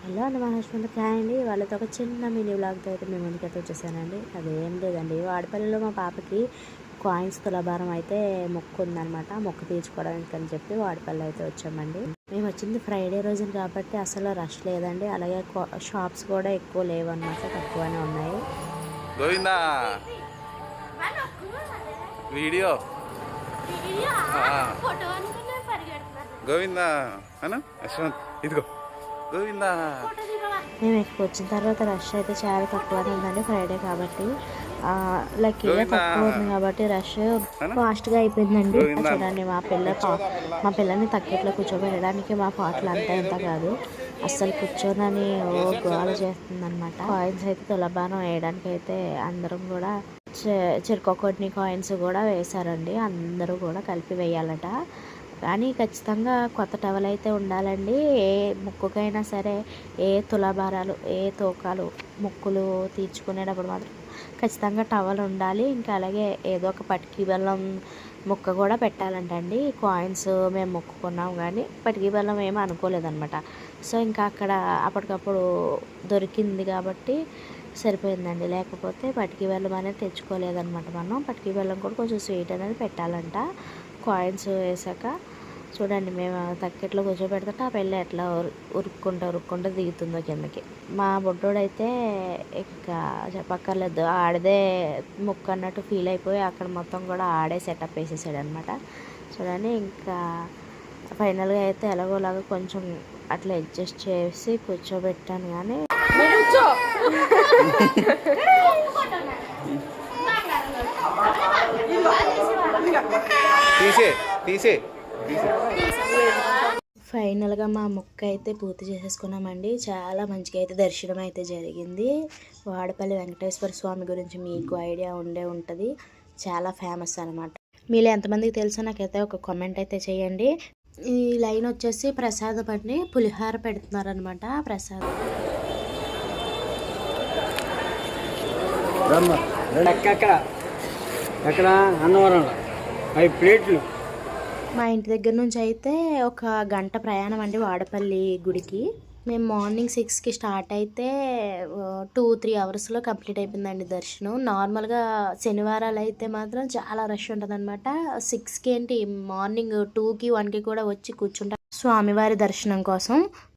Hello అండి, మా husband అండి వాళ్ళతో ఒక చిన్న మినీ వ్లాగ్తో అయితే మేము ముందుకైతే వచ్చేసానండి. అదేం లేదండి, వాడపల్లిలో మా పాపకి కాయిన్స్ తులాభారం అయితే మొక్కు ఉందనమాట. మొక్కు తీర్చుకోవడానికి అని చెప్పి వాడపల్లి అయితే వచ్చామండి. మేము వచ్చింది ఫ్రైడే రోజున కాబట్టి అసలు రష్ లేదండి. అలాగే షాప్స్ కూడా ఎక్కువ లేవన్నమాట, తక్కువనే ఉన్నాయి. గోవిందా వీడియో గోవిందా అను యశ్వంత్ ఇదిగో గోవిందా. మేము ఎక్కువ వచ్చిన తర్వాత రష్ అయితే చాలా తక్కువనే ఉందండి, ఫ్రైడే కాబట్టి. లక్కీగా తక్కువ ఉంది కాబట్టి రష్ ఫాస్ట్గా అయిపోయిందండి. చూడండి, మా పిల్లని తక్కెట్లో కూర్చోబెట్టడానికి మా పాటలు అంతా ఇంత కాదు, అస్సలు కూర్చోనని ఓ గోల చేస్తుందన్నమాట. కాయిన్స్ అయితే తులభారం వేయడానికి అయితే అందరం కూడా చెరుకొన్ని కాయిన్స్ కూడా వేశారండి. అందరూ కూడా కలిపి వేయాలట. కానీ ఖచ్చితంగా కొత్త టవల్ అయితే ఉండాలండి. ఏ ముక్కుకైనా సరే, ఏ తులాభారాలు, ఏ తూకాలు ముక్కులు తీర్చుకునేటప్పుడు మాత్రం ఖచ్చితంగా టవల్ ఉండాలి. ఇంకా అలాగే ఏదో ఒక పటికీ బెల్లం ముక్క కూడా పెట్టాలంటండి. కాయిన్స్ మేము మొక్కుకున్నాం కానీ పటికీ బెల్లం ఏమీ అనుకోలేదన్నమాట. సో ఇంకా అక్కడ అప్పటికప్పుడు దొరికింది కాబట్టి సరిపోయిందండి. లేకపోతే పటికీ బెల్లం అనేది తెచ్చుకోలేదన్నమాట. మనం పటికీ బెల్లం కూడా కొంచెం స్వీట్ అనేది పెట్టాలంట కాయిన్స్ వేసాక. చూడండి, మేము తక్కెట్లో కూర్చోబెడుతుంటే ఆ పిల్ల ఎట్లా ఉరుక్కుంటూ దిగుతుందో కిందకి. మా బొడ్డోడైతే ఇంకా చెప్పక్కర్లేదు, ఆడదే ముక్కు అన్నట్టు ఫీల్ అయిపోయి అక్కడ మొత్తం కూడా ఆడే సెటప్ వేసేసాడు అనమాట. చూడండి, ఇంకా ఫైనల్గా అయితే ఎలాగోలాగా కొంచెం అట్లా అడ్జస్ట్ చేసి కూర్చోబెట్టాను. కానీ ఫైనల్గా మా మొక్క అయితే పూర్తి చేసేసుకున్నామండి. చాలా మంచిగా అయితే దర్శనం అయితే జరిగింది. వాడపల్లి వెంకటేశ్వర స్వామి గురించి మీకు ఐడియా ఉంటుంది, చాలా ఫేమస్ అనమాట. మీలో ఎంతమందికి తెలుసో నాకైతే ఒక కామెంట్ అయితే చేయండి. ఈ లైన్ వచ్చేసి ప్రసాదం అండి, పులిహార పెడుతున్నారనమాట. ప్రసాదం ఎక్కడ అన్నవరంలో 5 ప్లేట్లు. మా ఇంటి దగ్గర నుంచి అయితే ఒక గంట ప్రయాణం అండి వాడపల్లి గుడికి. మేము మార్నింగ్ 6కి స్టార్ట్ అయితే 2-3 అవర్స్లో కంప్లీట్ అయిపోయిందండి దర్శనం. నార్మల్గా శనివారాలు అయితే మాత్రం చాలా రష్ ఉంటుంది అనమాట. 6కి ఏంటి, మార్నింగ్ 2కి 1కి కూడా వచ్చి కూర్చుంటాం స్వామివారి దర్శనం కోసం.